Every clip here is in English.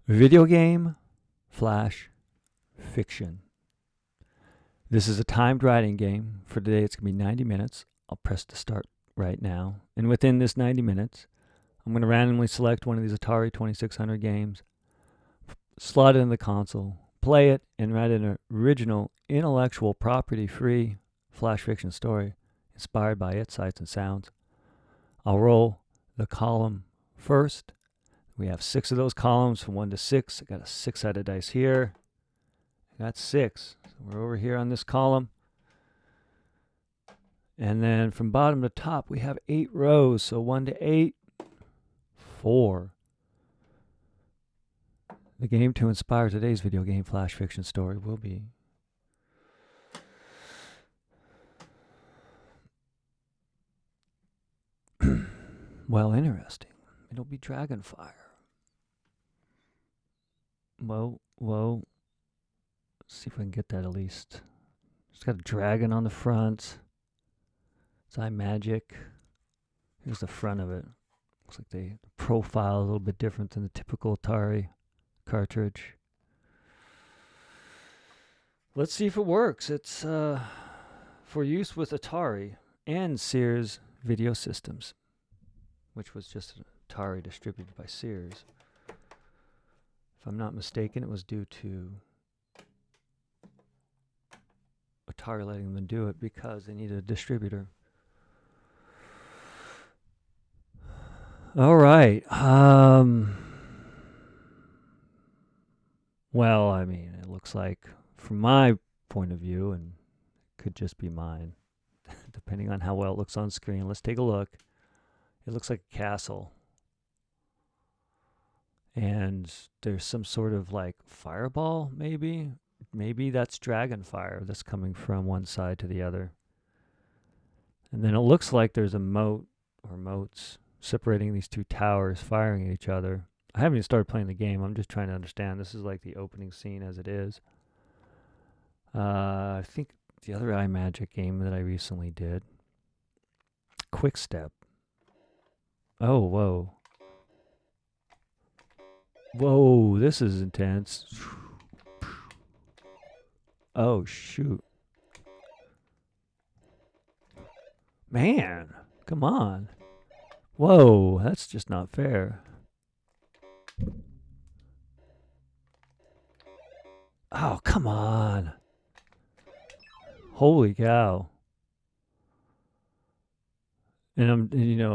Video game flash fiction. This is a timed writing game. For today, it's going to be 90 minutes. I'll press to start right now. And within this 90 minutes, I'm going to randomly select one of these Atari 2600 games, slot it in the console, play it, and write an original, intellectual property-free flash fiction story inspired by its sights and sounds. I'll roll the column first. We have 6 of those columns from 1 to 6. I got a 6-sided dice here. I got 6. So we're over here on this column. And then from bottom to top, we have 8 rows. So 1 to 8, 4. The game to inspire today's video game flash fiction story will be well, interesting. It'll be Dragonfire. Whoa. Let's see if I can get that at least. It's got a dragon on the front. It's magic. Here's the front of it. Looks like the profile a little bit different than the typical Atari cartridge. Let's see if it works. It's for use with Atari and Sears Video Systems, which was just an Atari distributed by Sears. If I'm not mistaken, it was due to Atari letting them do it because they needed a distributor. All right. Well, I mean, it looks like, from my point of view, and it could just be mine, depending on how well it looks on screen. Let's take a look. It looks like a castle. And there's some sort of like fireball, maybe? Maybe that's Dragonfire that's coming from one side to the other. And then it looks like there's a moat or moats separating these two towers firing at each other. I haven't even started playing the game. I'm just trying to understand. This is like the opening scene as it is. I think the other iMagic game that I recently did, Quick Step. Oh, whoa. Whoa, this is intense. Oh, shoot. Man, come on. Whoa, that's just not fair. Oh, come on. Holy cow. And I'm,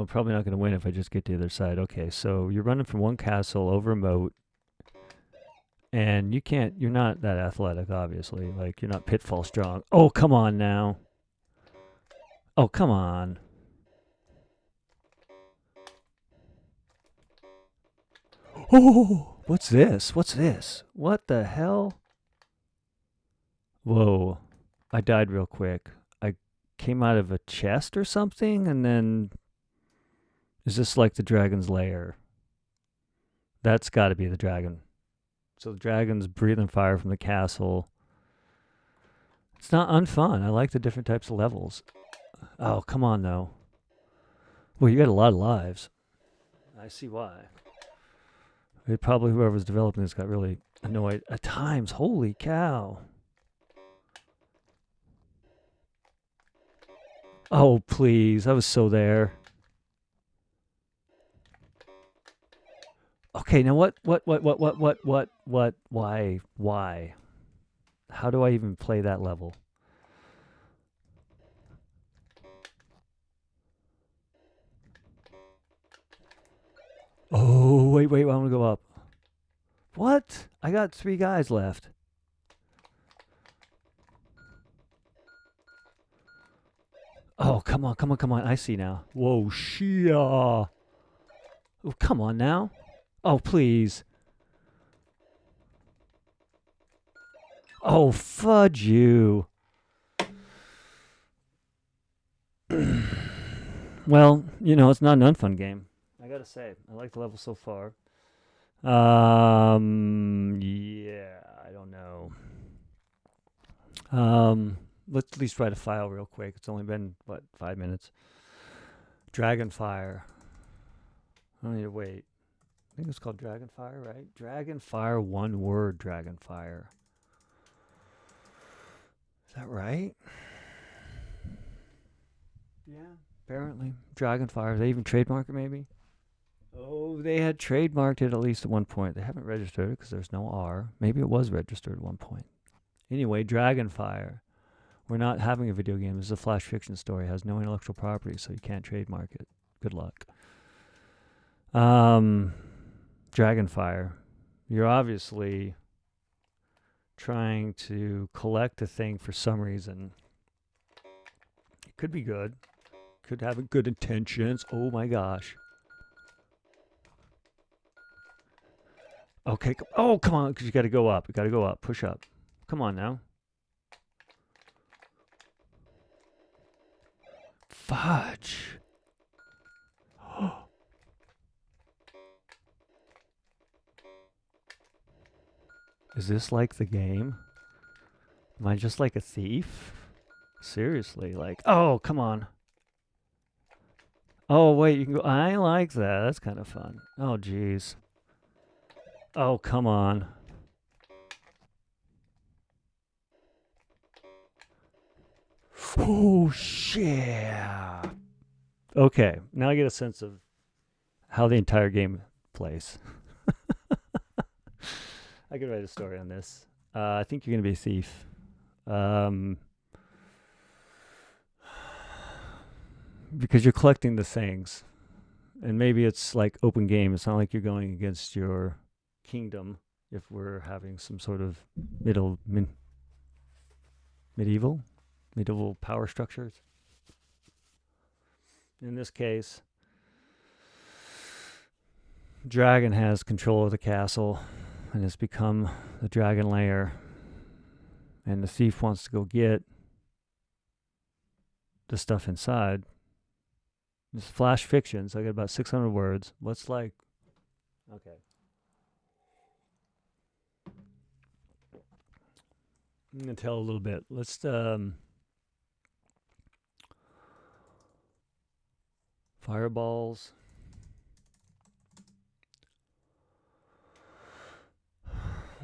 probably not going to win if I just get to the other side. Okay, so you're running from one castle over a moat. And you're not that athletic, obviously. Like, you're not pitfall strong. Oh, come on now. Oh, come on. Oh, what's this? What the hell? Whoa. I died real quick. I came out of a chest or something, and then... Is this like the dragon's lair? That's got to be the dragon. So the dragon's breathing fire from the castle. It's not unfun. I like the different types of levels. Oh, come on, though. Well, you got a lot of lives. I see why. Probably whoever's developing this got really annoyed at times. Holy cow. Oh, please. I was so there. Okay, now what, why? How do I even play that level? Oh, wait, I want to go up. What? I got 3 guys left. Oh, come on. I see now. Whoa, shia. Oh, come on now. Oh, please. Oh, fudge you. Well, it's not an unfun game. I gotta say, I like the level so far. Yeah, I don't know. Let's at least write a file real quick. It's only been, 5 minutes. Dragonfire. I don't need to wait. I think it's called Dragonfire, right? Dragonfire, one word, Dragonfire. Is that right? Yeah, apparently. Dragonfire. They even trademark it, maybe? Oh, they had trademarked it at least at one point. They haven't registered it because there's no R. Maybe it was registered at one point. Anyway, Dragonfire. We're not having a video game. This is a flash fiction story. It has no intellectual property, so you can't trademark it. Good luck. Dragonfire. You're obviously trying to collect a thing for some reason. It could be good. Could have good intentions. Oh my gosh. Okay. Oh, come on. Because you got to go up. You got to go up. Push up. Come on now. Fudge. Is this like the game? Am I just like a thief? Seriously, like, oh, come on. Oh, wait, you can go. I like that. That's kind of fun. Oh, jeez. Oh, come on. Oh, shit. Okay, now I get a sense of how the entire game plays. I could write a story on this. I think you're going to be a thief. Because you're collecting the things. And maybe it's like open game. It's not like you're going against your kingdom if we're having some sort of medieval power structures. In this case, dragon has control of the castle and has become the dragon lair, and the thief wants to go get the stuff inside. It's flash fiction, so I got about 600 words. What's like, okay. I'm going to tell a little bit. Let's, fireballs.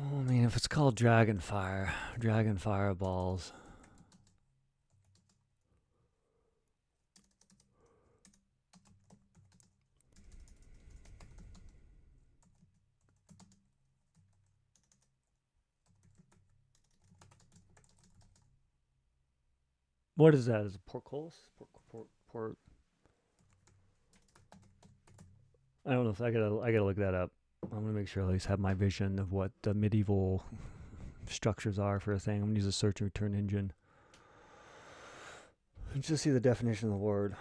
Oh, I mean, if it's called Dragonfire, Dragon Fireballs. What is that? Is it Portcullis? Port. I don't know if I gotta look that up. I'm gonna make sure I at least have my vision of what the medieval structures are for a thing. I'm gonna use a search and return engine. Just see the definition of the word.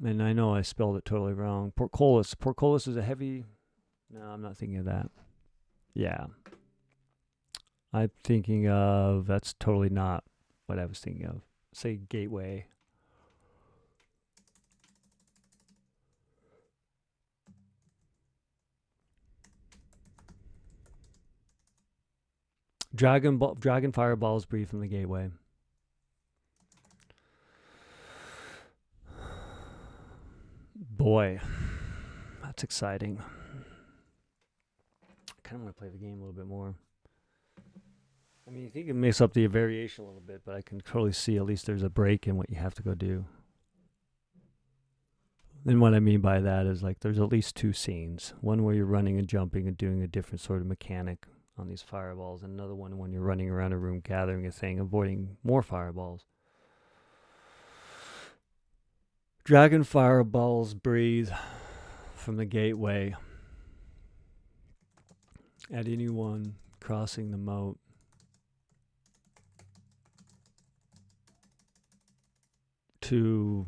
And I know I spelled it totally wrong. Portcullis. Portcullis is a heavy. No, I'm not thinking of that. Yeah. I'm thinking of. That's totally not what I was thinking of. Say gateway. Dragon fireballs breathe from the gateway. Boy, that's exciting. I kind of want to play the game a little bit more. I mean, you think it makes up the variation a little bit, but I can totally see at least there's a break in what you have to go do. And what I mean by that is like there's at least two scenes. One where you're running and jumping and doing a different sort of mechanic on these fireballs, and another one when you're running around a room gathering a thing, avoiding more fireballs. Dragon fireballs breathe from the gateway at anyone crossing the moat. To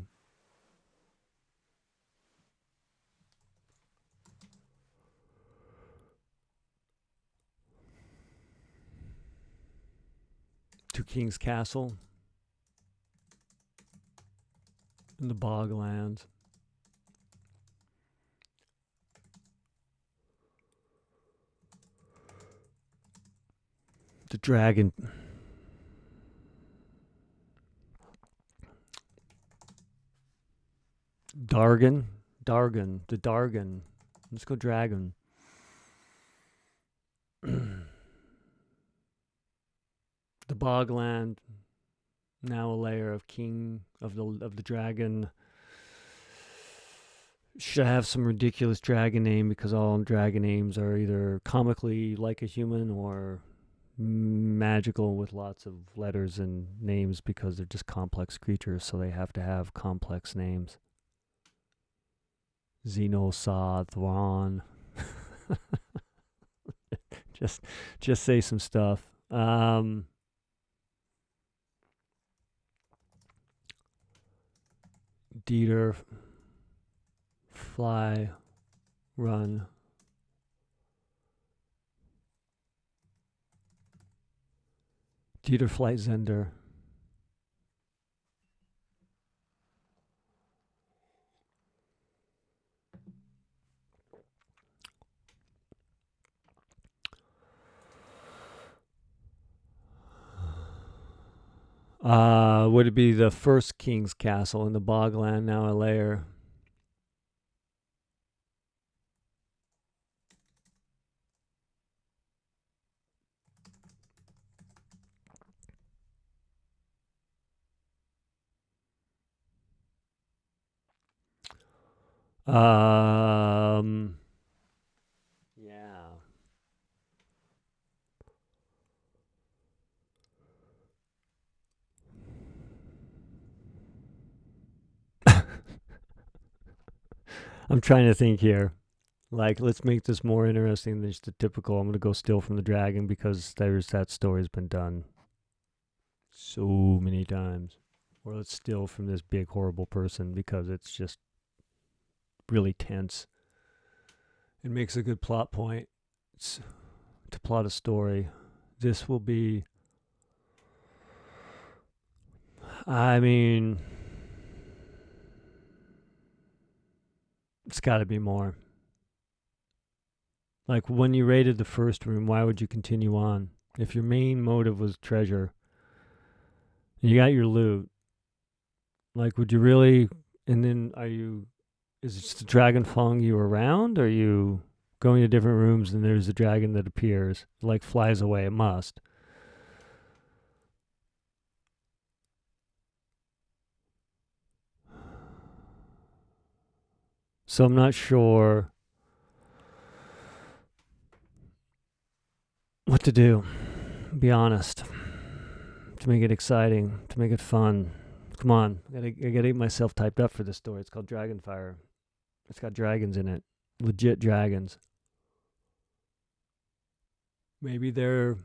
King's Castle in the Boglands. The dragon. The Dargan. Let's go dragon. The bogland, now a layer of king of the dragon. Should have some ridiculous dragon name because all dragon names are either comically like a human or magical with lots of letters and names because they're just complex creatures, so they have to have complex names. Xenosathron. just say some stuff. Dieter, fly, run. Deterflightzender. Would it be the first king's castle in the bogland, now a lair? Yeah. I'm trying to think here. Like, let's make this more interesting than just the typical. I'm going to go steal from the dragon because that story's been done so many times. Or let's steal from this big, horrible person because it's just really tense. It makes a good plot point. It's to plot a story. This will be... I mean... It's got to be more. Like, when you raided the first room, why would you continue on? If your main motive was treasure, and you got your loot, like, would you really... And then is the dragon following you around? Or are you going to different rooms and there's a dragon that appears? Like, flies away, it must. So I'm not sure what to do, be honest, to make it exciting, to make it fun. Come on, I gotta get myself typed up for this story. It's called Dragonfire. It's got dragons in it, legit dragons. Maybe they're...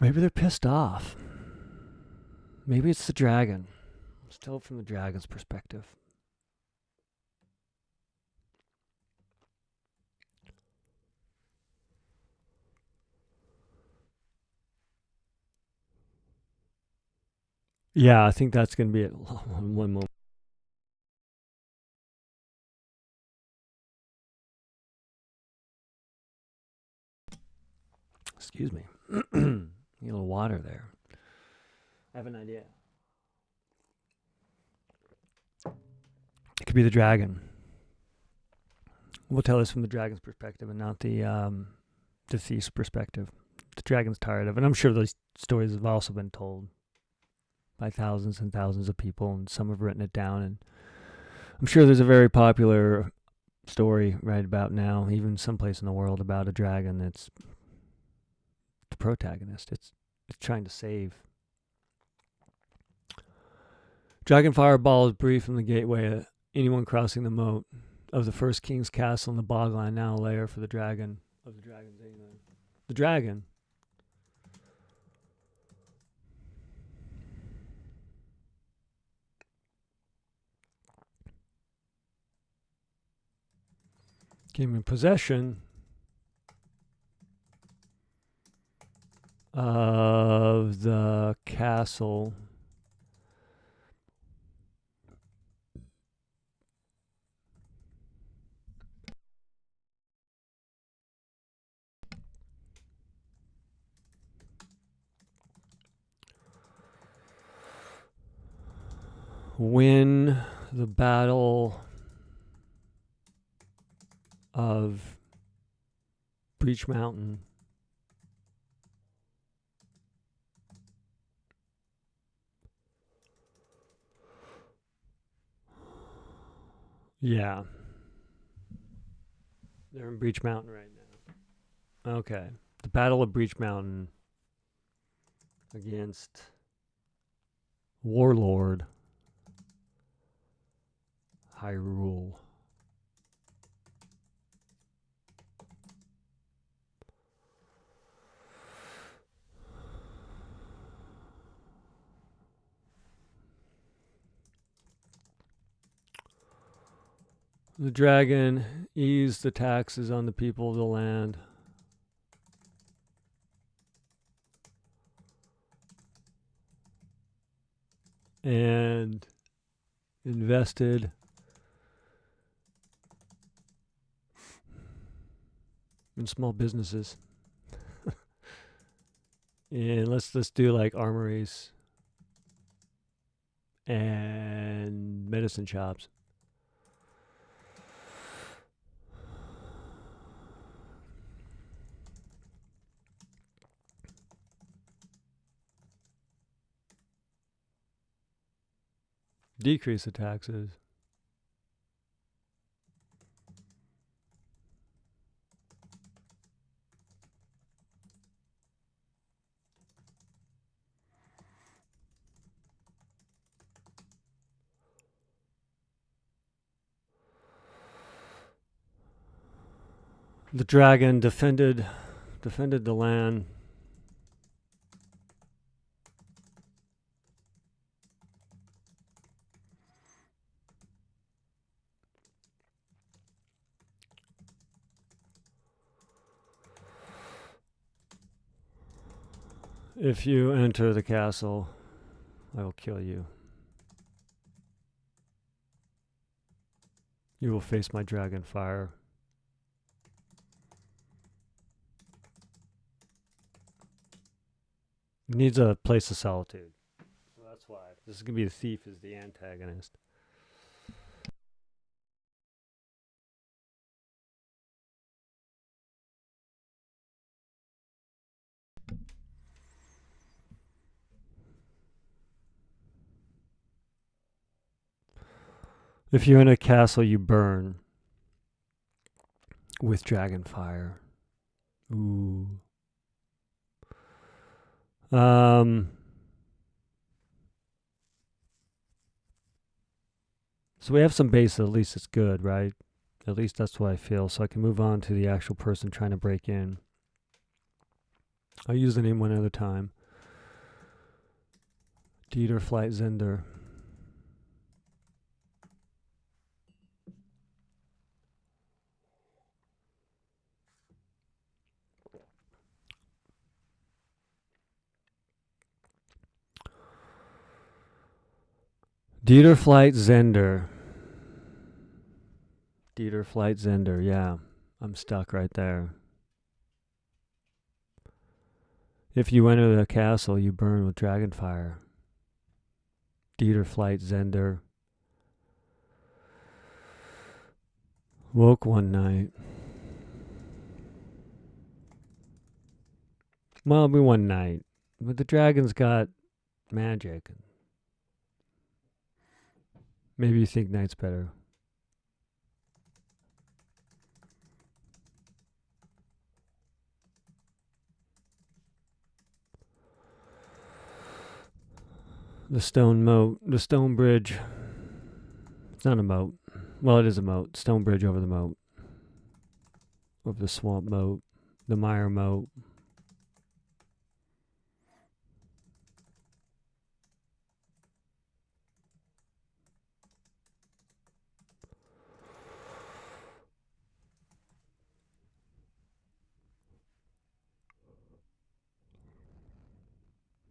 Maybe they're pissed off. Maybe it's the dragon. Let's tell it from the dragon's perspective. Yeah, I think that's going to be it. One moment. Excuse me. Need a little water there. I have an idea. It could be the dragon. We'll tell this from the dragon's perspective and not the thief's perspective. The dragon's tired of it. And I'm sure those stories have also been told by thousands and thousands of people, and some have written it down. And I'm sure there's a very popular story right about now, even someplace in the world, about a dragon that's the protagonist. It's trying to save. Dragonfire ball is brief from the gateway. Anyone crossing the moat of the first king's castle in the bogland, now a lair for the dragon. Of the dragon's England. The dragon. Came in possession of the castle win the battle of Breach Mountain. Yeah. They're in Breach Mountain right now. Okay. The Battle of Breach Mountain against Warlord Hyrule. The dragon eased the taxes on the people of the land. And invested in small businesses. And let's do like armories and medicine shops. Decrease the taxes. The dragon defended the land. If you enter the castle, I will kill you. You will face my Dragonfire. It needs a place of solitude. So that's why. This is going to be the thief is the antagonist. If you're in a castle, you burn with Dragonfire. Ooh. So we have some base, at least it's good, right? At least that's what I feel. So I can move on to the actual person trying to break in. I'll use the name one at a time. Deterflightzender. Deterflightzender. Deterflightzender, yeah. I'm stuck right there. If you enter the castle, you burn with Dragonfire. Deterflightzender. Woke one night. Well, it'll be one night. But the dragon's got magic. Maybe you think night's better. The stone moat, the stone bridge. It's not a moat. Well, it is a moat. Stone bridge over the moat. Over the swamp moat. The mire moat.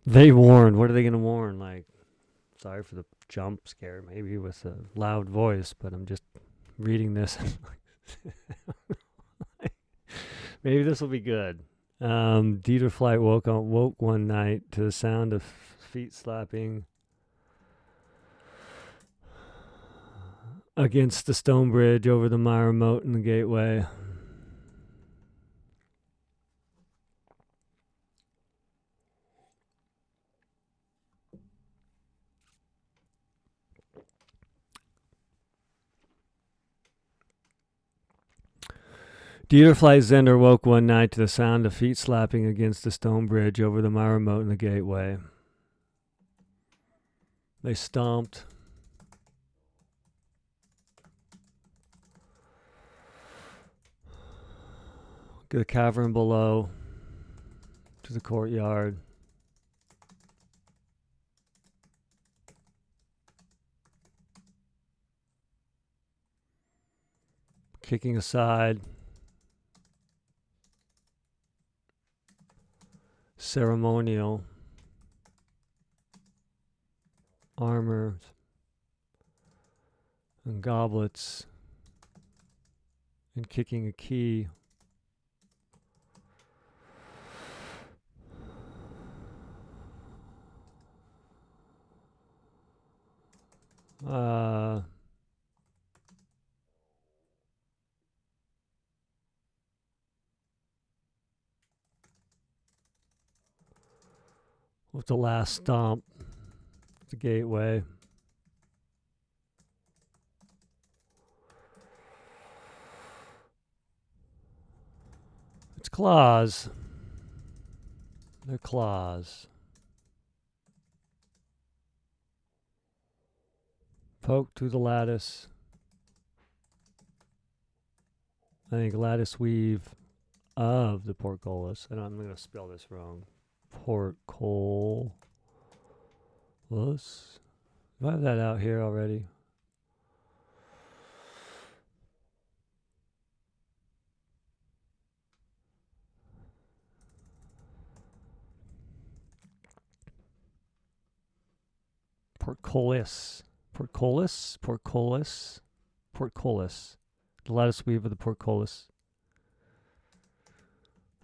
They warned. What are they going to warn? Like, sorry for the jump scare, maybe with a loud voice, but I'm just reading this. Maybe this will be good. Deterflight woke one night to the sound of feet slapping against the stone bridge over the Myra moat in the gateway. Deterflightzender woke one night to the sound of feet slapping against the stone bridge over the Myra moat in the gateway. They stomped. To the cavern below, to the courtyard. Kicking aside. Ceremonial. Armor. And goblets. And kicking a key. With the last stomp, the gateway. It's claws. They're claws. Poke through the lattice. I think lattice weave of the Portcullis. And I'm going to spell this wrong. Portcullis. Do I have that out here already? Portcullis. Portcullis. Portcullis. Portcullis. The lattice weave of the Portcullis.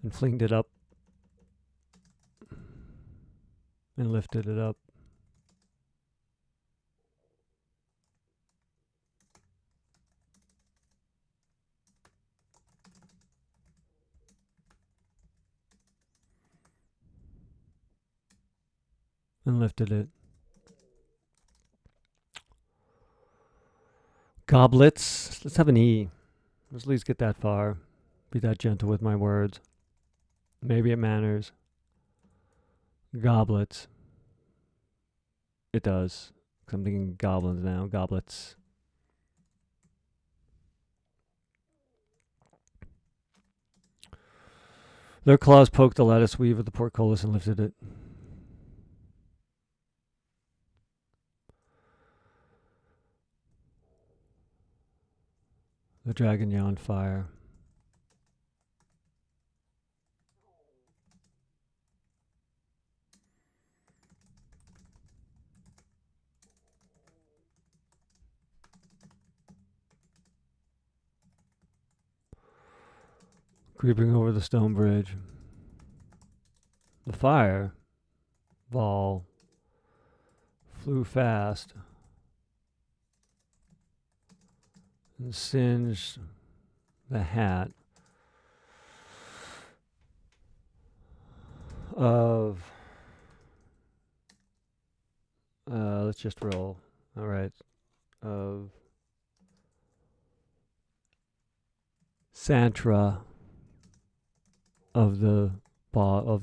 And flinged it up. And lifted it up. And lifted it. Goblets. Let's have an E. Let's at least get that far. Be that gentle with my words. Maybe it matters. Goblets. It does. 'Cause I'm thinking goblins now. Goblets. Their claws poked the lattice weave of the Portcullis and lifted it. The dragon yawned fire. Creeping over the stone bridge. The fire ball flew fast and singed the hat of let's just roll. All right. Of Santra of the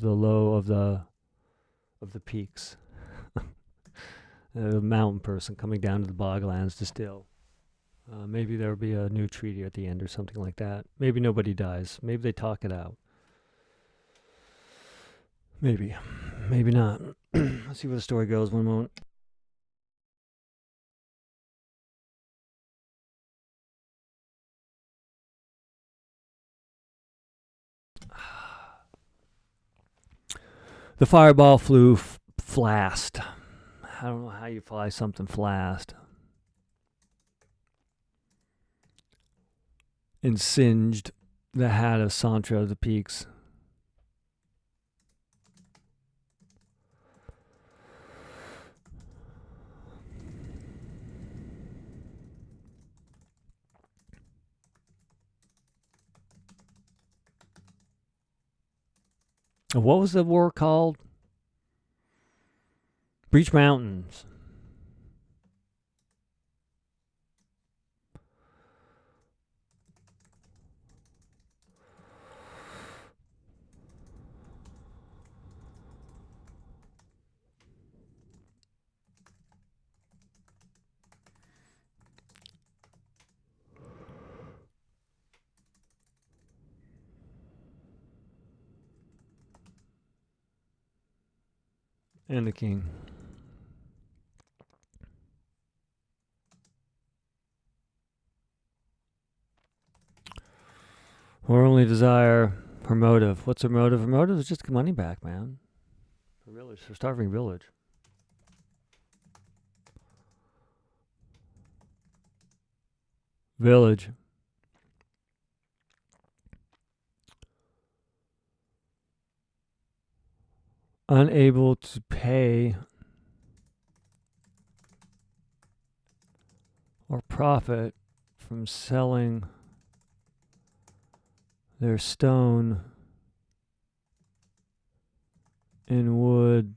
low of the peaks. A mountain person coming down to the boglands to still. Maybe there'll be a new treaty at the end or something like that. Maybe nobody dies. Maybe they talk it out. Maybe. Maybe not. Let's see where the story goes. One moment. The fireball flew flast. I don't know how you fly something flast. And singed the hat of Santra of the Peaks. What was the war called? Breach Mountains. And the king. Her only desire, her motive. What's her motive? Her motive is just get money back, man. Her village, her starving village. Village. Unable to pay or profit from selling their stone and wood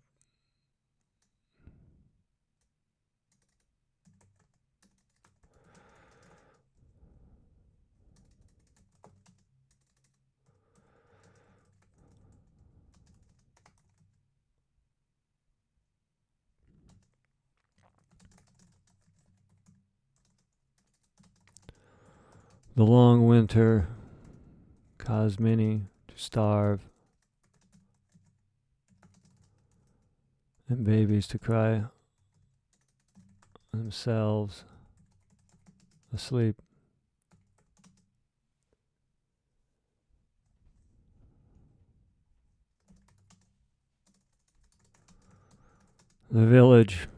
the long winter caused many to starve and babies to cry themselves asleep. The village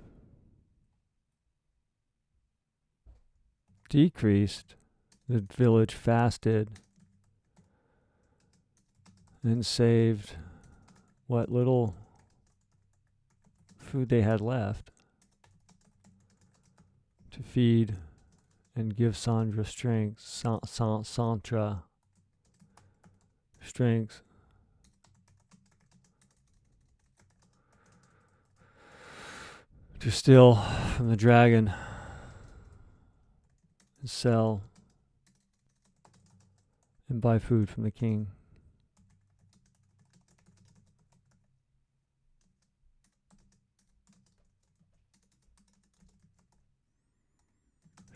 decreased. The village fasted and saved what little food they had left to feed and give Sandra strength. Santra strength. To steal from the dragon and sell and buy food from the king.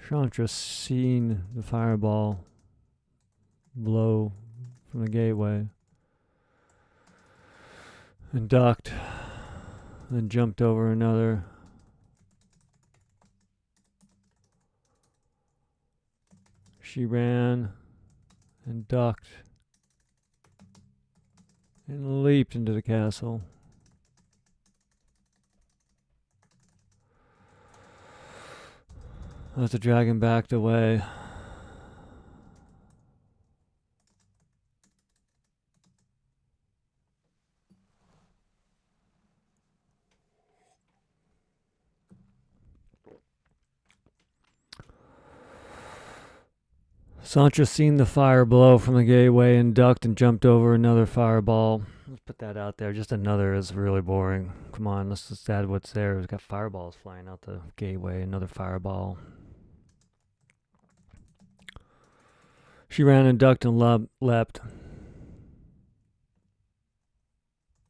Chantra seen the fireball blow from the gateway and ducked, then jumped over another. She ran and ducked and leaped into the castle. As the dragon backed away, Sancho seen the fire blow from the gateway and ducked and jumped over another fireball. Let's put that out there. Just another is really boring. Come on, let's just add what's there. We've got fireballs flying out the gateway. Another fireball. She ran and ducked and leapt.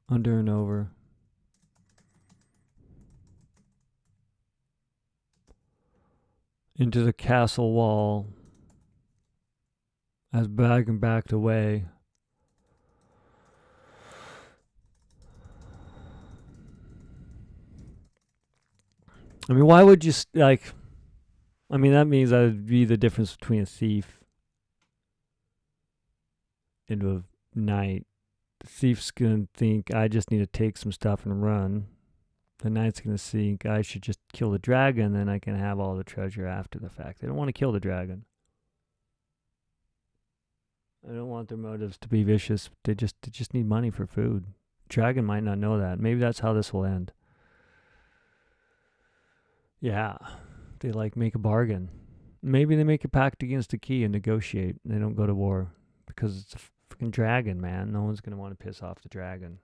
Under and over. Into the castle wall. As Dragon backed away. I mean, why would you, that means that would be the difference between a thief and a knight. The thief's going to think, I just need to take some stuff and run. The knight's going to think, I should just kill the dragon, then I can have all the treasure after the fact. They don't want to kill the dragon. I don't want their motives to be vicious. They just need money for food. Dragon might not know that. Maybe that's how this will end. Yeah, they make a bargain. Maybe they make a pact against the key and negotiate. And they don't go to war because it's Freaking dragon, man. No one's going to want to piss off the dragon.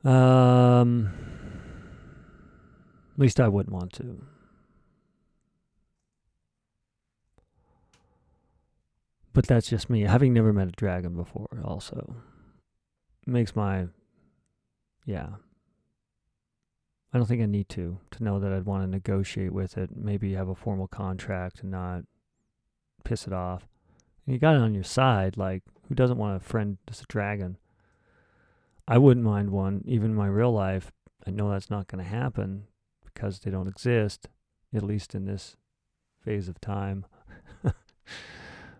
At least I wouldn't want to. But that's just me. Having never met a dragon before also makes my... Yeah. I don't think I need to know that I'd want to negotiate with it. Maybe have a formal contract and not piss it off. And you got it on your side. Like, who doesn't want a friend that's a dragon? I wouldn't mind one. Even in my real life, I know that's not going to happen because they don't exist, at least in this phase of time.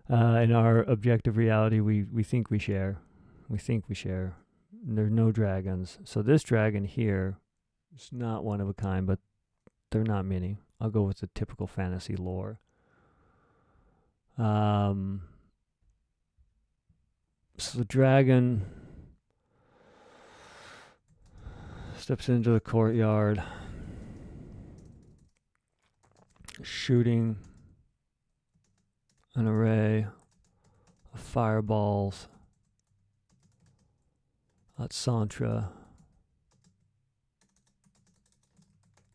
In our objective reality, we think we share. We think we share. There are no dragons. So this dragon here is not one of a kind, but they're not many. I'll go with the typical fantasy lore. So the dragon steps into the courtyard, shooting an array of fireballs at Santra.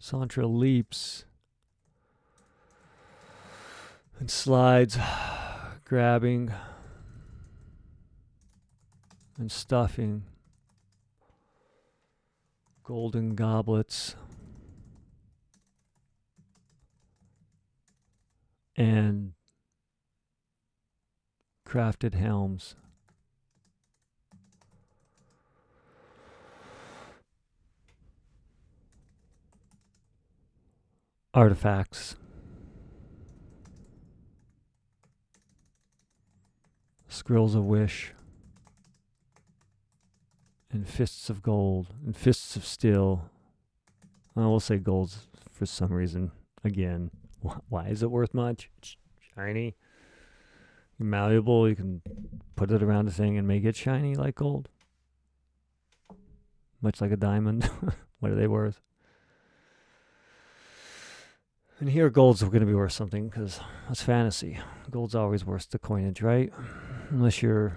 Santra leaps and slides, grabbing and stuffing golden goblets and crafted helms. Artifacts. Scrolls of wish. And fists of gold. And fists of steel. I will say gold's for some reason. Again, why is it worth much? It's shiny. Malleable. You can put it around a thing and make it shiny like gold. Much like a diamond. What are they worth? And here gold's going to be worth something because that's fantasy. Gold's always worth the coinage, right? Unless you're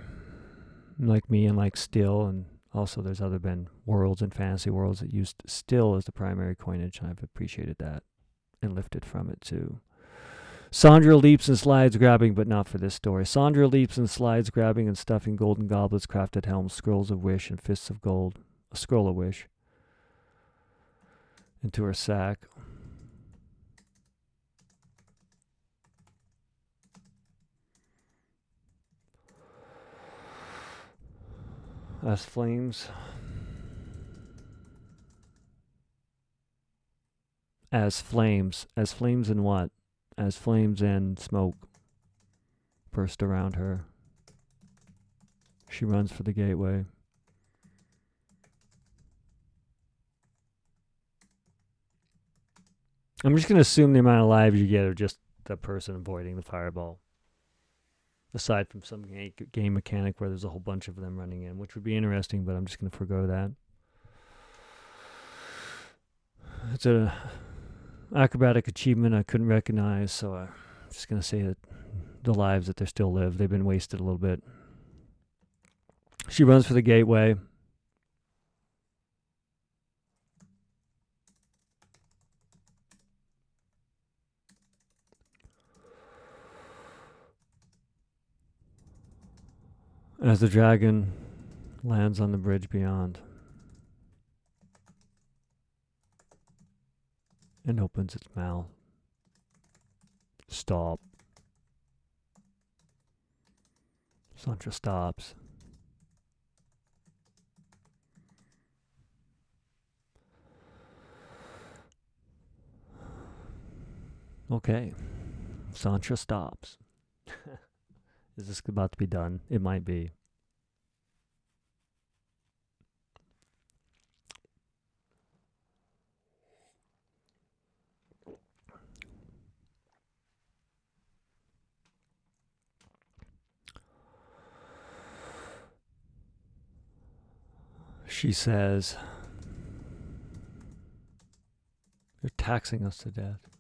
like me and like steel. And also there's other been worlds and fantasy worlds that used steel as the primary coinage. And I've appreciated that and lifted from it too. Sandra leaps and slides grabbing, but not for this story. Sandra leaps and slides grabbing and stuffing golden goblets, crafted helms, scrolls of wish, and fists of gold. A scroll of wish. Into her sack. As flames. As flames. As flames and what? As flames and smoke burst around her. She runs for the gateway. I'm just going to assume the amount of lives you get are just the person avoiding the fireball. Aside from some game mechanic where there's a whole bunch of them running in, which would be interesting, but I'm just going to forgo that. It's an acrobatic achievement I couldn't recognize, so I'm just going to say that the lives that they still live, they've been wasted a little bit. She runs for the gateway. As the dragon lands on the bridge beyond and opens its mouth. Stop. Santra stops. Okay. Santra stops. Is this about to be done? It might be. She says, "They're taxing us to death.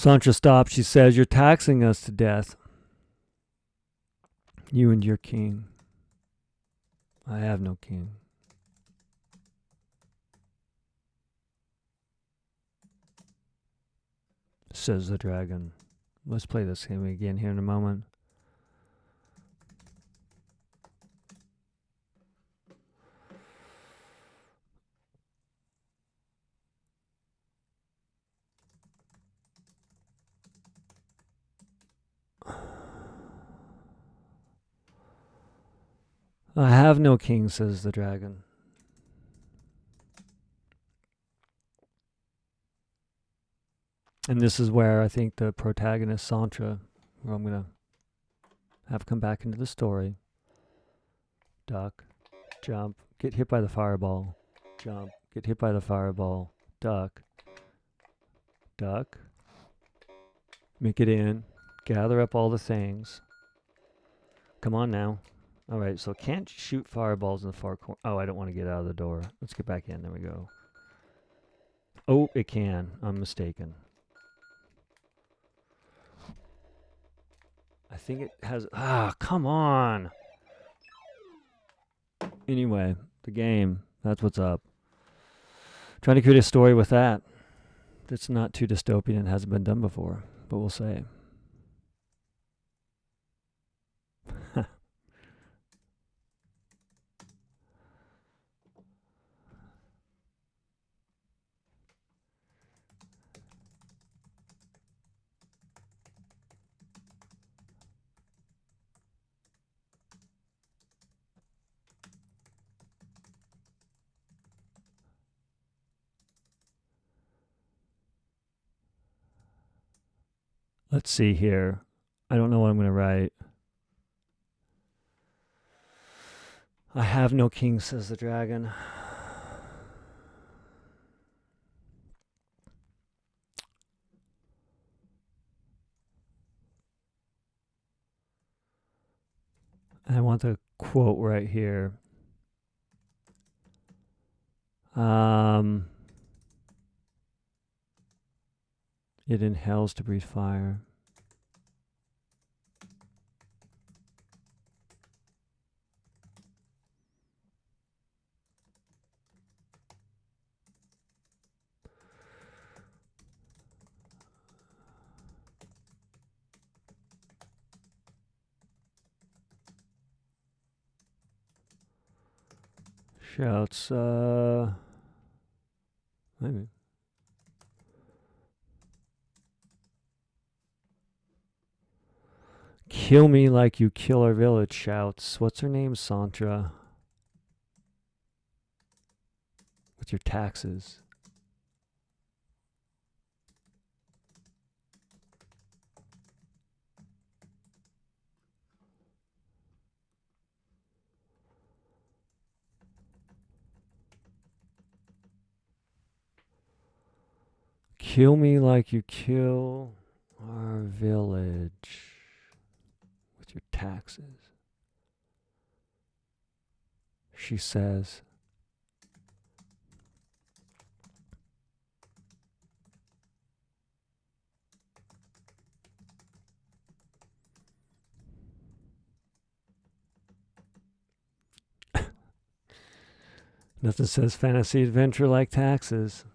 Sancha stops. She says, "You're taxing us to death. You and your king." "I have no king." Says the dragon. Let's play this game again here in a moment. "I have no king," says the dragon. And this is where I think the protagonist, Sancha, who I'm going to have come back into the story. Duck, jump, get hit by the fireball. Jump, get hit by the fireball. Duck, duck, make it in, gather up all the things. Come on now. All right, so can't shoot fireballs in the far corner. Oh, I don't want to get out of the door. Let's get back in. There we go. Oh, it can. I'm mistaken. I think it has... Ah, come on. Anyway, the game. That's what's up. Trying to create a story with that. That's not too dystopian and hasn't been done before. But we'll say. Let's see here. I don't know what I'm going to write. "I have no king," says the dragon. I want the quote right here. It inhales to breathe fire. Shouts, maybe. "Kill me like you kill our village," shouts. What's her name? Sancha. "With your taxes." "Kill me like you kill our village with your taxes," she says. Nothing says fantasy adventure like taxes.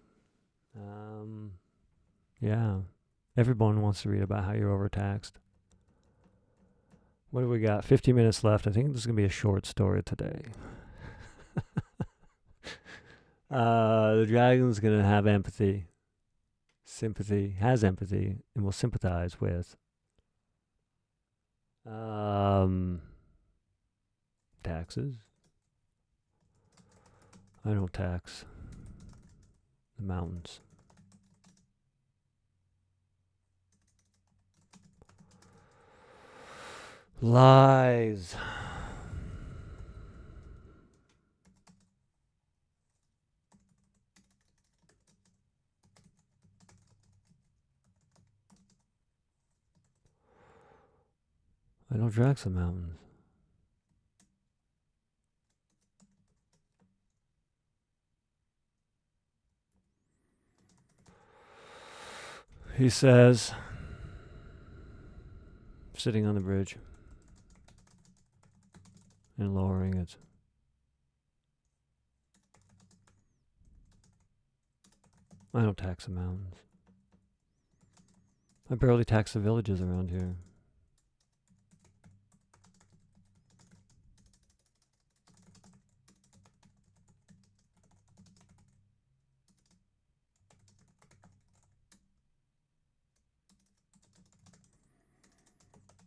Yeah. Everyone wants to read about how you're overtaxed. What do we got? 50 minutes left. I think this is going to be a short story today. The dragon's going to have empathy, sympathy, has empathy, and will sympathize with taxes. I don't tax the mountains. Lies. I don't tax the mountains. He says, sitting on the bridge and lowering it. I don't tax the mountains. I barely tax the villages around here.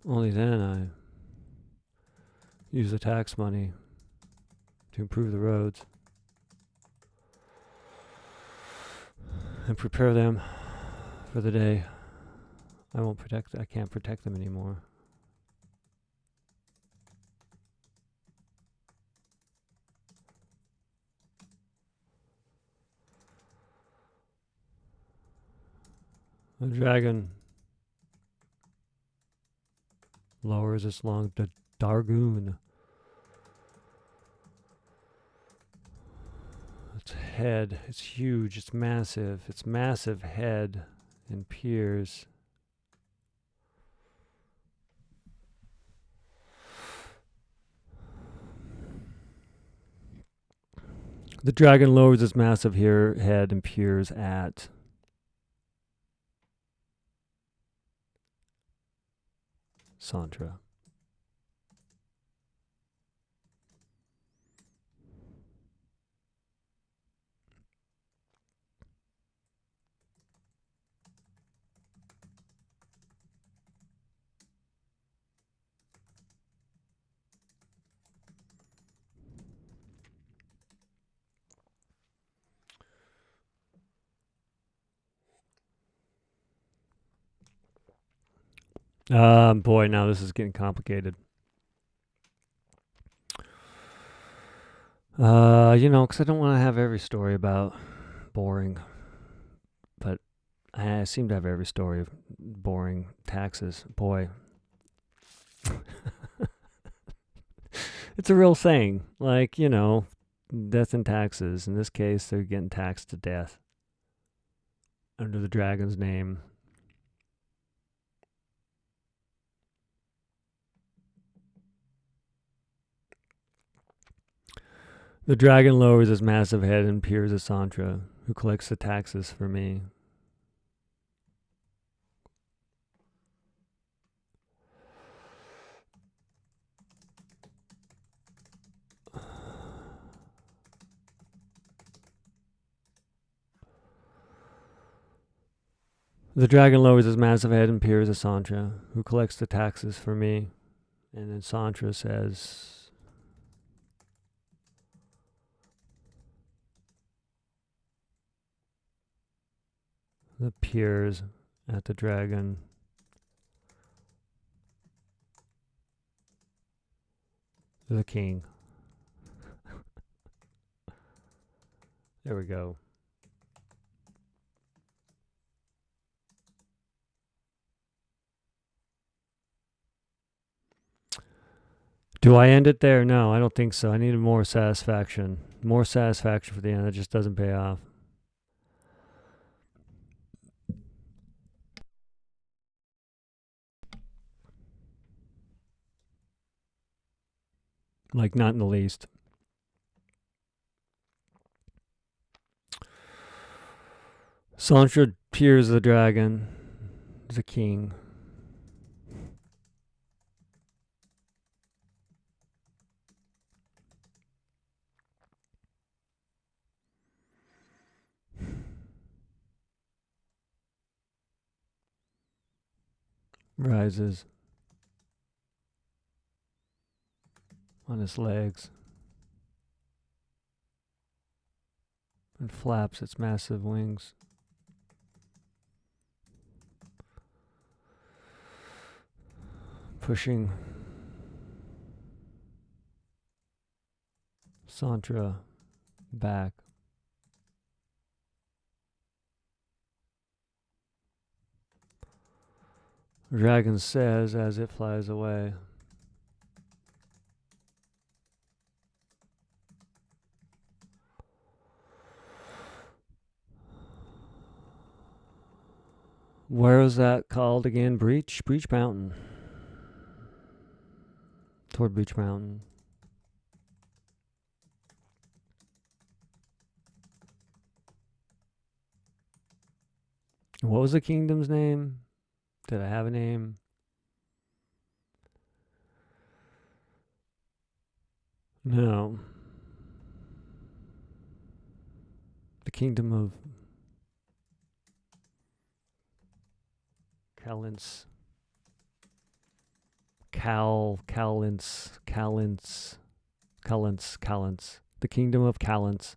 Only then I use the tax money to improve the roads and prepare them for the day I can't protect them anymore. The dragon lowers its long dargoon. Its head, it's huge, it's massive. Its massive head and peers. The dragon lowers its massive head and peers at Santra. Boy, now this is getting complicated. Because I don't want to have every story about boring, but I seem to have every story of boring taxes. Boy. It's a real thing. Like, death and taxes. In this case, they're getting taxed to death under the dragon's name. The dragon lowers his massive head and peers at Santra, who collects the taxes for me. The dragon lowers his massive head and peers at Santra, who collects the taxes for me. And then Santra says, the peers at the dragon. The king. There we go. Do I end it there? No, I don't think so. I needed more satisfaction. More satisfaction for the end. It just doesn't pay off. Like, not in the least. Santra peers the dragon, the king. Rises on his legs and flaps its massive wings. Pushing Santra back. The dragon says as it flies away, Where is that called again? Breach Mountain. Toward Breach Mountain. What was the kingdom's name? Did I have a name? No. The kingdom of Calins. Calins. The kingdom of Calins.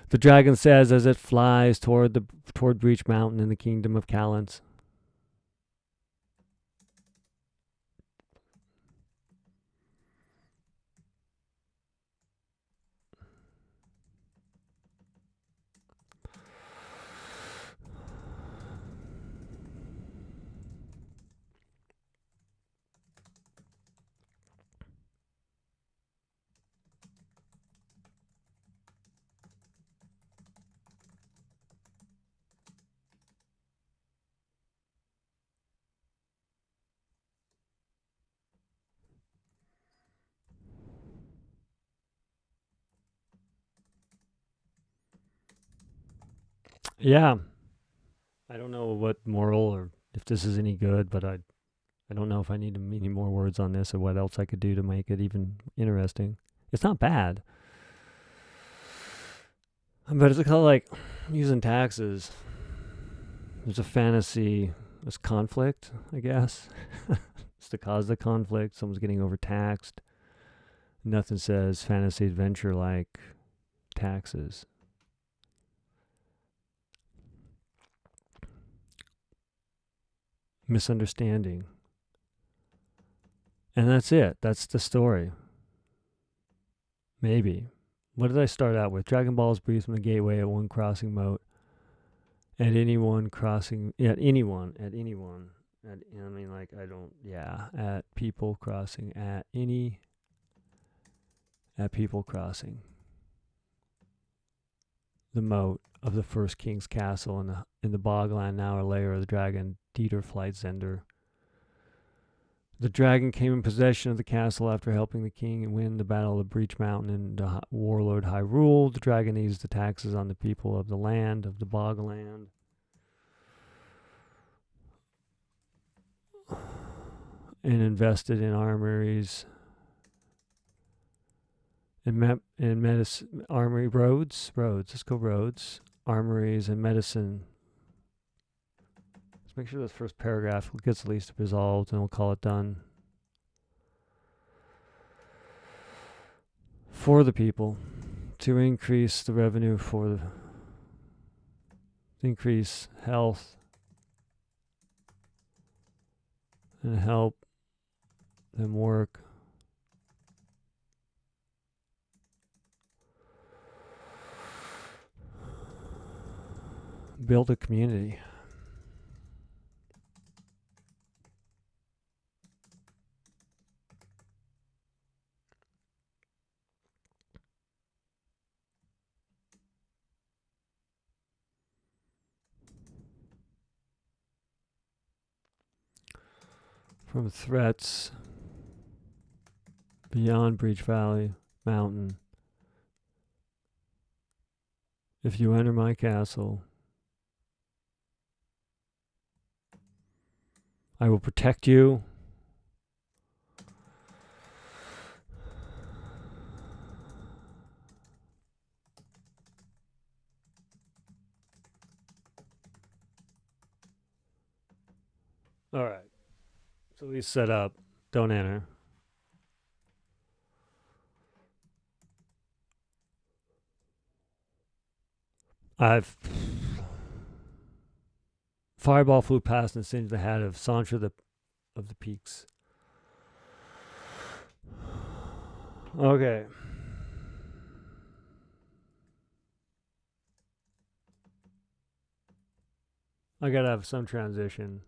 The dragon says as it flies toward Breach Mountain in the kingdom of Calins. Yeah. I don't know what moral or if this is any good, but I don't know if I need any more words on this or what else I could do to make it even interesting. It's not bad. But it's kind of like using taxes. There's a fantasy, there's conflict, I guess. It's to cause the conflict. Someone's getting overtaxed. Nothing says fantasy adventure like taxes. Misunderstanding. And that's it. That's the story. Maybe. What did I start out with? Dragon balls breathe from the gateway at one crossing moat. At anyone crossing. At anyone. At people crossing. At people crossing. The moat of the first king's castle in the bogland, now a lair of the dragon Deterflightzender. The dragon came in possession of the castle after helping the king and win the battle of Breach Mountain and warlord Hyrule. The dragon eased the taxes on the people of the land, of the bogland. And invested in armories and medicine, armory, roads, let's go roads, armories and medicine. Let's make sure this first paragraph gets at least resolved and we'll call it done. For the people, to increase the revenue increase health and help them work. Build a community. From threats beyond Breach Valley Mountain. If you enter my castle, I will protect you. All right. So we set up. Don't enter. Fireball flew past and singed the hat of Santra of the Peaks. Okay. I gotta have some transition.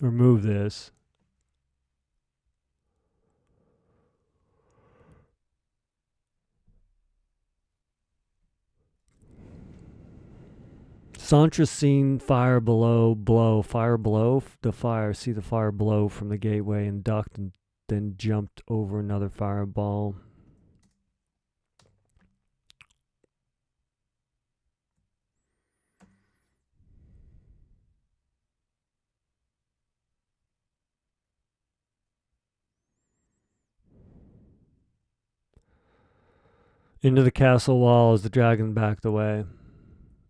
Remove this. Santra seen fire see the fire blow from the gateway and ducked and then jumped over another fireball. Into the castle wall as the dragon backed away.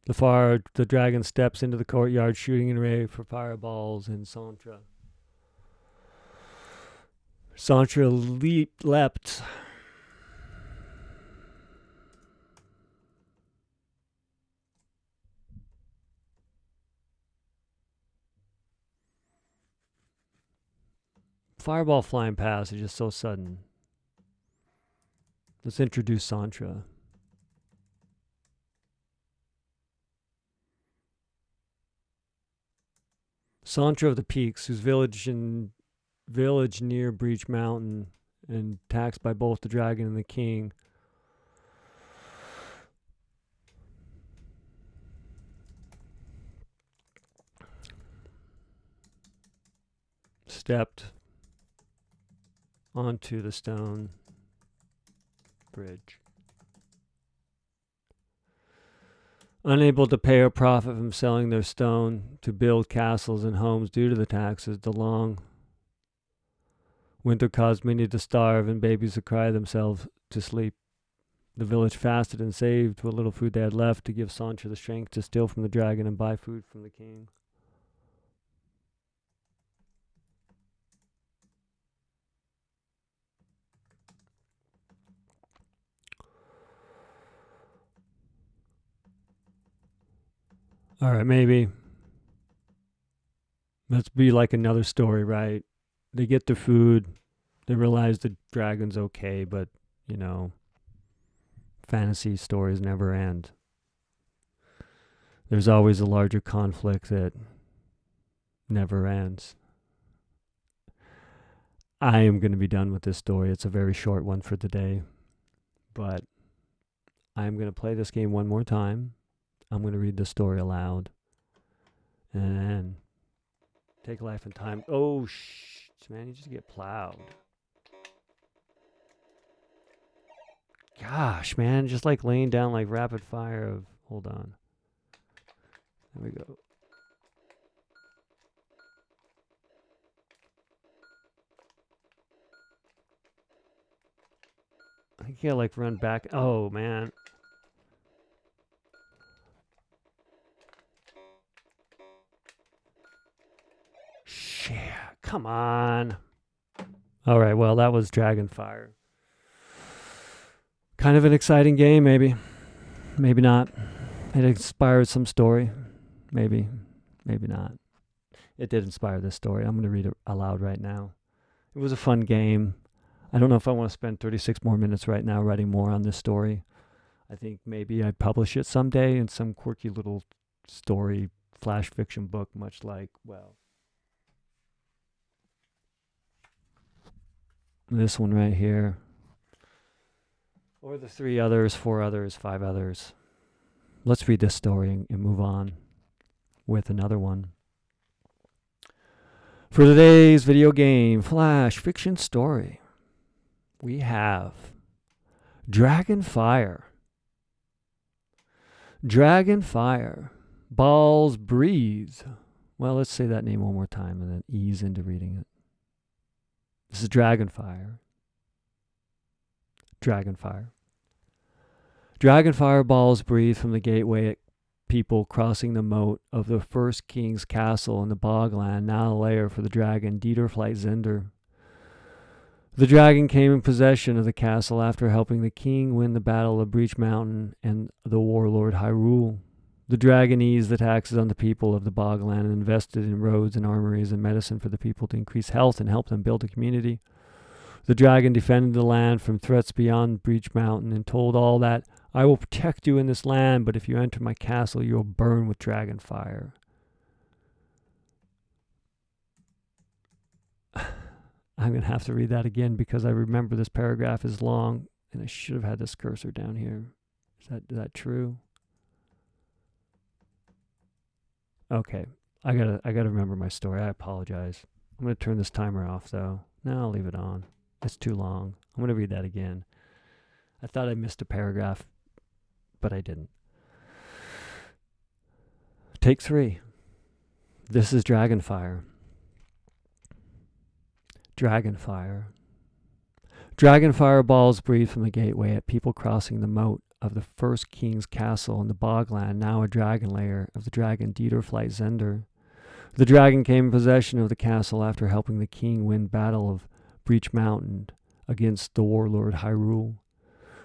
The dragon steps into the courtyard, shooting an array for fireballs in Santra. Santra leapt. Fireball flying past is just so sudden. Let's introduce Santra. Santra of the Peaks, whose village near Breach Mountain and taxed by both the dragon and the king. Stepped onto the stone bridge. Unable to pay a profit from selling their stone to build castles and homes due to the taxes, the long winter caused many to starve and babies to cry themselves to sleep. The village fasted and saved what little food they had left to give Santra the strength to steal from the dragon and buy food from the king. All right, maybe. Let's be like another story, right? They get their food. They realize the dragon's okay, but, you know, fantasy stories never end. There's always a larger conflict that never ends. I am going to be done with this story. It's a very short one for today, but I'm going to play this game one more time. I'm going to read the story aloud. And then take life and time. Oh, man, you just get plowed. Gosh, man, just like laying down like rapid fire of... Hold on. There we go. I think you like run back. Oh, man. Shit, come on. All right, well, that was Dragonfire. Kind of an exciting game, maybe. Maybe not. It inspired some story. Maybe. Maybe not. It did inspire this story. I'm going to read it aloud right now. It was a fun game. I don't know if I want to spend 36 more minutes right now writing more on this story. I think maybe I'd publish it someday in some quirky little story flash fiction book, much like, well, this one right here. Or the 3 others, 4 others, 5 others. Let's read this story and move on with another one. For today's video game flash fiction story, we have Dragonfire. Dragonfire. Balls breathe. Well, let's say that name one more time and then ease into reading it. This is Dragonfire. Dragonfire. Dragonfire balls breathe from the gateway at people crossing the moat of the first king's castle in the bogland, now a lair for the dragon Deterflightzender. The dragon came in possession of the castle after helping the king win the battle of Breach Mountain and the warlord Hyrule. The dragon eased the taxes on the people of the bogland and invested in roads and armories and medicine for the people to increase health and help them build a community. The dragon defended the land from threats beyond Breach Mountain and told all that, I will protect you in this land, but if you enter my castle, you will burn with dragon fire. I'm going to have to read that again because I remember this paragraph is long and I should have had this cursor down here. Is that true? Okay, I gotta remember my story. I apologize. I'm gonna turn this timer off though. No, I'll leave it on. It's too long. I'm gonna read that again. I thought I missed a paragraph, but I didn't. Take 3. This is Dragonfire. Dragonfire. Dragonfire balls breathe from the gateway at people crossing the moat of the first king's castle in the bogland, now a dragon lair of the dragon Deterflightzender. The dragon came in possession of the castle after helping the king win Battle of Breach Mountain against the warlord Hyrule.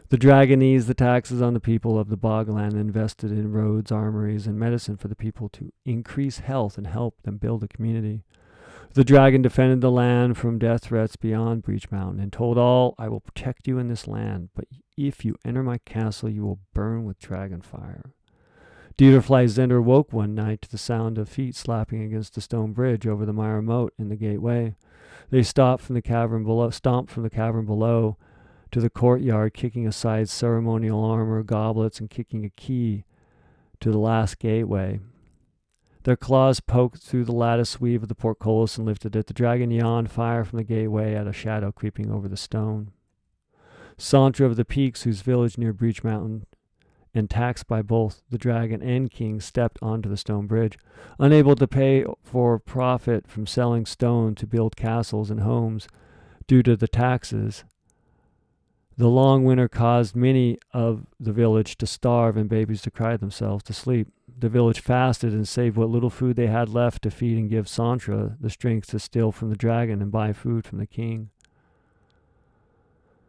The dragon eased the taxes on the people of the bogland and invested in roads, armories, and medicine for the people to increase health and help them build a community. The dragon defended the land from death threats beyond Breach Mountain and told all, I will protect you in this land, but if you enter my castle, you will burn with dragonfire. Deterflightzender woke one night to the sound of feet slapping against the stone bridge over the mire moat in the gateway. They stomped from the cavern below to the courtyard, kicking aside ceremonial armor, goblets, and kicking a key to the last gateway. Their claws poked through the lattice weave of the portcullis and lifted it. The dragon yawned fire from the gateway at a shadow creeping over the stone. Santra of the Peaks, whose village near Breach Mountain, and taxed by both the dragon and king, stepped onto the stone bridge. Unable to pay for profit from selling stone to build castles and homes due to the taxes, the long winter caused many of the village to starve and babies to cry themselves to sleep. The village fasted and saved what little food they had left to feed and give Santra the strength to steal from the dragon and buy food from the king.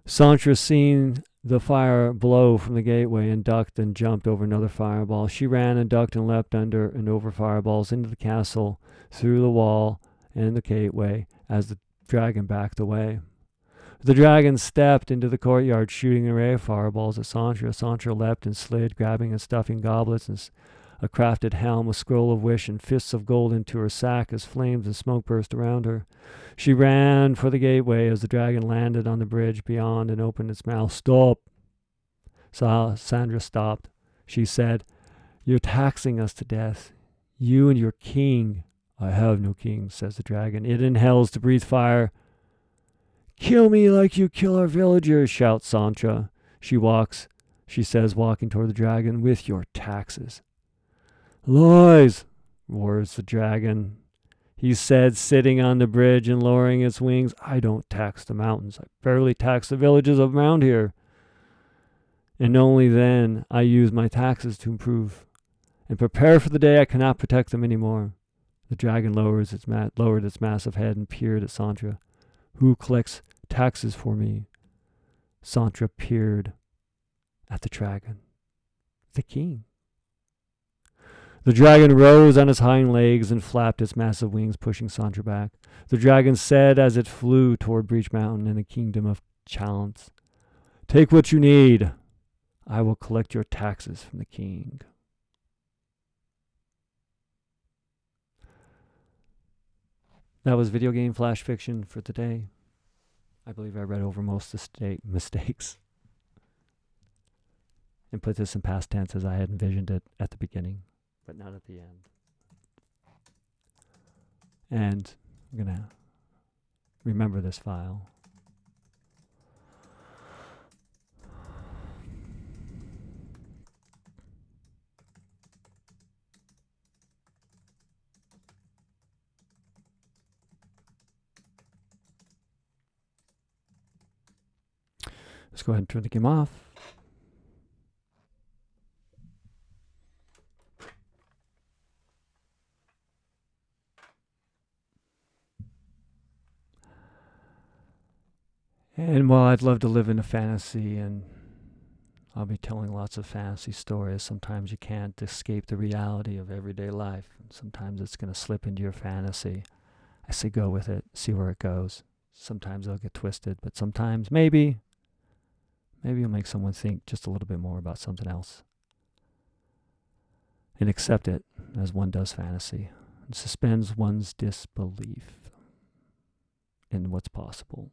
Santra seen the fire blow from the gateway and ducked and jumped over another fireball. She ran and ducked and leapt under and over fireballs into the castle, through the wall and the gateway as the dragon backed away. The dragon stepped into the courtyard, shooting an array of fireballs at Santra. Santra leapt and slid, grabbing and stuffing goblets and a crafted helm, a scroll of wish, and fists of gold into her sack as flames and smoke burst around her. She ran for the gateway as the dragon landed on the bridge beyond and opened its mouth. Stop! Sandra stopped. She said, You're taxing us to death. You and your king. I have no king, says the dragon. It in hells to breathe fire. Kill me like you kill our villagers, shouts Santra. She says, walking toward the dragon, with your taxes. Lies, roars the dragon. He said, sitting on the bridge and lowering its wings. I don't tax the mountains. I barely tax the villages around here. And only then I use my taxes to improve and prepare for the day I cannot protect them anymore. The dragon lowered its massive head and peered at Santra. Who collects taxes for me? Santra peered at the dragon. The king. The dragon rose on its hind legs and flapped its massive wings, pushing Santra back. The dragon said as it flew toward Breach Mountain in the kingdom of Challenge, Take what you need. I will collect your taxes from the king. That was video game flash fiction for today. I believe I read over most of the mistakes and put this in past tense as I had envisioned it at the beginning, but not at the end. And I'm going to remember this file. Let's go ahead and turn the game off. And while I'd love to live in a fantasy, and I'll be telling lots of fantasy stories, sometimes you can't escape the reality of everyday life. And sometimes it's going to slip into your fantasy. I say go with it, see where it goes. Sometimes it'll get twisted, but sometimes maybe you'll make someone think just a little bit more about something else. And accept it as one does fantasy. It suspends one's disbelief in what's possible.